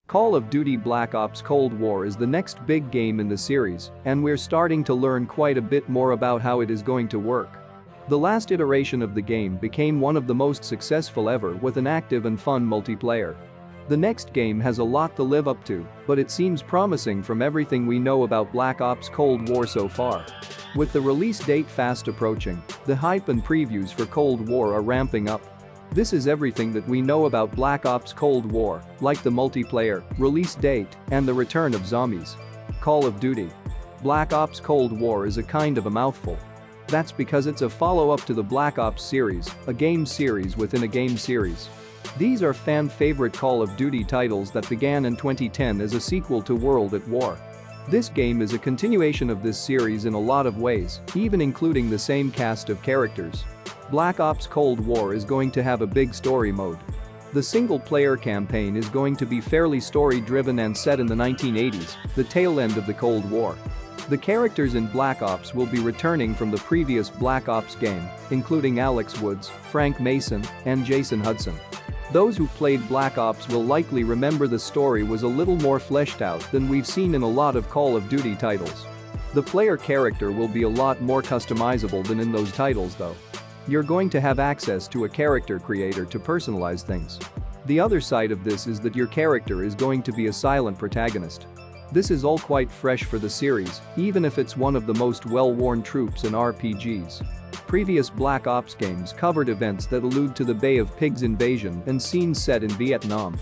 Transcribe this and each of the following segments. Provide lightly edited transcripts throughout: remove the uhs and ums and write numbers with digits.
Call of Duty Black Ops Cold War is the next big game in the series, and we're starting to learn quite a bit more about how it is going to work. The last iteration of the game became one of the most successful ever with an active and fun multiplayer. The next game has a lot to live up to, but it seems promising from everything we know about Black Ops Cold War so far. With the release date fast approaching, the hype and previews for Cold War are ramping up. This is everything that we know about Black Ops Cold War, like the multiplayer, release date, and the return of zombies. Call of Duty Black Ops Cold War is a kind of a mouthful. That's because it's a follow-up to the Black Ops series, a game series within a game series. These are fan-favorite Call of Duty titles that began in 2010 as a sequel to World at War. This game is a continuation of this series in a lot of ways, even including the same cast of characters. Black Ops Cold War is going to have a big story mode. The single-player campaign is going to be fairly story-driven and set in the 1980s, the tail end of the Cold War. The characters in Black Ops will be returning from the previous Black Ops game, including Alex Woods, Frank Mason, and Jason Hudson. Those who played Black Ops will likely remember the story was a little more fleshed out than we've seen in a lot of Call of Duty titles. The player character will be a lot more customizable than in those titles though. You're going to have access to a character creator to personalize things. The other side of this is that your character is going to be a silent protagonist. This is all quite fresh for the series, even if it's one of the most well-worn tropes in RPGs. Previous Black Ops games covered events that allude to the Bay of Pigs invasion and scenes set in Vietnam.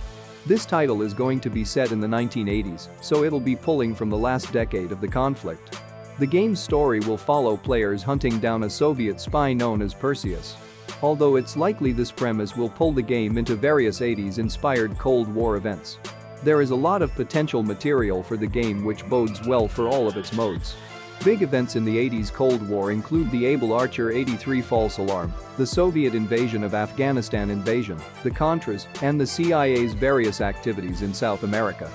This title is going to be set in the 1980s, so it'll be pulling from the last decade of the conflict. The game's story will follow players hunting down a Soviet spy known as Perseus. Although it's likely this premise will pull the game into various 80s-inspired Cold War events. There is a lot of potential material for the game which bodes well for all of its modes. Big events in the 80s Cold War include the Able Archer 83 false alarm, the Soviet invasion of Afghanistan invasion, the Contras, and the CIA's various activities in South America.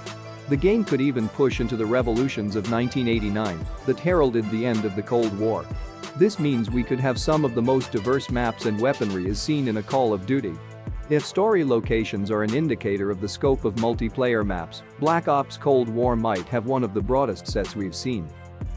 The game could even push into the revolutions of 1989 that heralded the end of the Cold War. This means we could have some of the most diverse maps and weaponry as seen in a Call of Duty. If story locations are an indicator of the scope of multiplayer maps, Black Ops Cold War might have one of the broadest sets we've seen.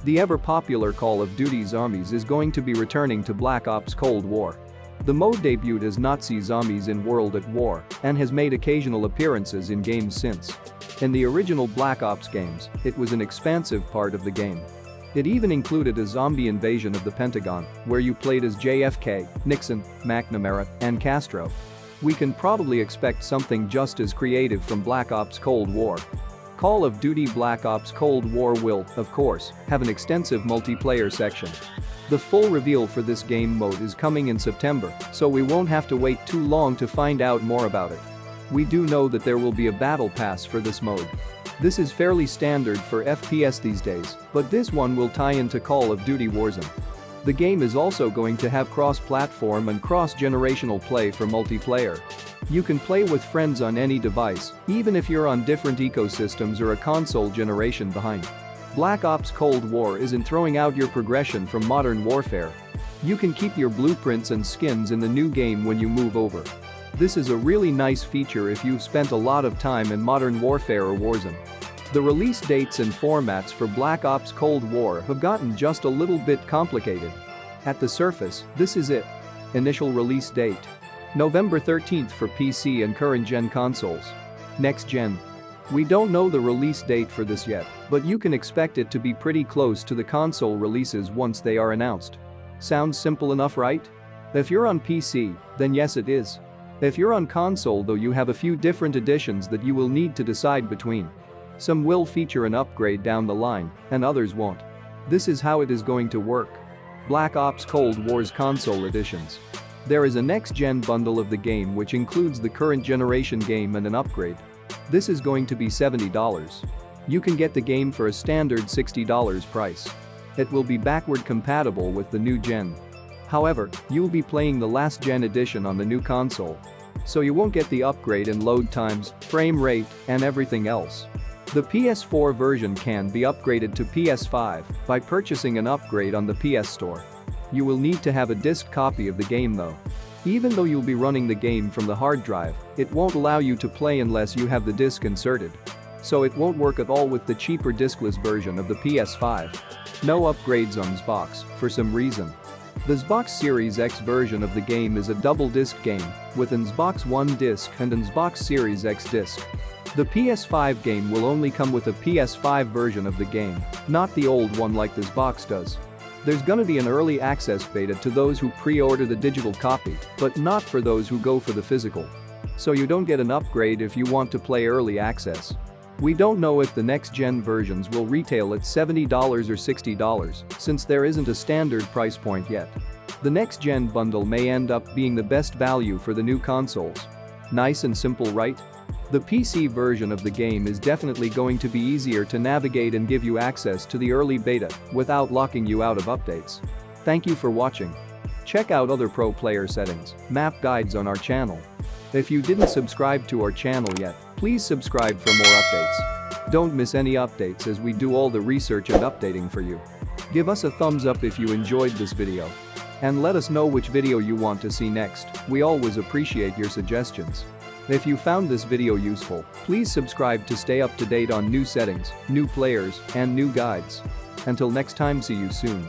The ever-popular Call of Duty Zombies is going to be returning to Black Ops Cold War. The mode debuted as Nazi zombies in World at War and has made occasional appearances in games since. In the original Black Ops games, it was an expansive part of the game. It even included a zombie invasion of the Pentagon, where you played as JFK, Nixon, McNamara, and Castro. We can probably expect something just as creative from Black Ops Cold War. Call of Duty Black Ops Cold War will, of course, have an extensive multiplayer section. The full reveal for this game mode is coming in September, so we won't have to wait too long to find out more about it. We do know that there will be a battle pass for this mode. This is fairly standard for FPS these days, but this one will tie into Call of Duty Warzone. The game is also going to have cross-platform and cross-generational play for multiplayer. You can play with friends on any device, even if you're on different ecosystems or a console generation behind. Black Ops Cold War isn't throwing out your progression from Modern Warfare. You can keep your blueprints and skins in the new game when you move over. This is a really nice feature if you've spent a lot of time in Modern Warfare or Warzone. The release dates and formats for Black Ops Cold War have gotten just a little bit complicated. At the surface, this is it. Initial release date: November 13th for PC and current-gen consoles. Next gen. We don't know the release date for this yet, but you can expect it to be pretty close to the console releases once they are announced. Sounds simple enough, right? If you're on PC, then yes it is. If you're on console though, you have a few different editions that you will need to decide between. Some will feature an upgrade down the line, and others won't. This is how it is going to work. Black Ops Cold War's console editions. There is a next-gen bundle of the game which includes the current generation game and an upgrade. This is going to be $70. You can get the game for a standard $60 price. It will be backward compatible with the new gen. However, you'll be playing the last-gen edition on the new console. So you won't get the upgrade in load times, frame rate, and everything else. The PS4 version can be upgraded to PS5 by purchasing an upgrade on the PS Store. You will need to have a disc copy of the game though. Even though you'll be running the game from the hard drive, it won't allow you to play unless you have the disc inserted. so it won't work at all with the cheaper discless version of the PS5. No upgrades on Xbox, for some reason. The Xbox Series X version of the game is a double-disc game, with an Xbox One disc and an Xbox Series X disc. The PS5 game will only come with a PS5 version of the game, not the old one like the Xbox does. There's gonna be an early access beta to those who pre-order the digital copy, but not for those who go for the physical. So you don't get an upgrade if you want to play early access. We don't know if the next-gen versions will retail at $70 or $60, since there isn't a standard price point yet. The next-gen bundle may end up being the best value for the new consoles. Nice and simple, right? The PC version of the game is definitely going to be easier to navigate and give you access to the early beta without locking you out of updates. Thank you for watching. Check out other pro player settings, map guides on our channel. If you didn't subscribe to our channel yet, please subscribe for more updates. Don't miss any updates as we do all the research and updating for you. Give us a thumbs up if you enjoyed this video. And let us know which video you want to see next, we always appreciate your suggestions. If you found this video useful, please subscribe to stay up to date on new settings, new players, and new guides. Until next time, see you soon.